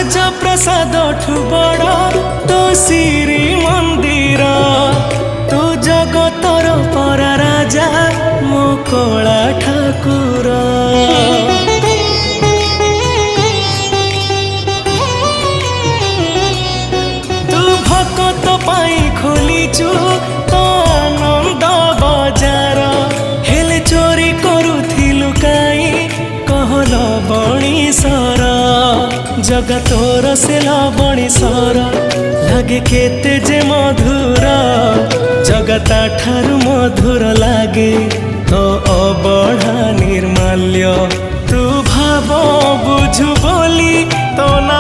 ରାଜପ୍ରସାଦ ଠୁ ବଡ଼ ତୋ ଶ୍ରୀ ମନ୍ଦିର। ତୁ ଜଗତର ପରା ରାଜା ମୋ କଳା ଠାକୁର। ତୁ ଭକତ ପାଇଁ ଖୋଲିଛୁ ତ ଆନନ୍ଦ ବଜାର। ହେଲେ ଚୋରି କରୁଥିଲୁ କାଇଁ କହଲ ବଣିସର। ଜଗତର ସେ ଲବଣିସର ଲାଗେ କେତେ ଯେ ମଧୁର। ଜଗତା ଠାରୁ ମଧୁର ଲାଗେ ତ ଅବଢ଼ା ନିର୍ମାଲ୍ୟ। ତୁ ଭାବ ବୁଝୁ ବୋଲି ତ ନା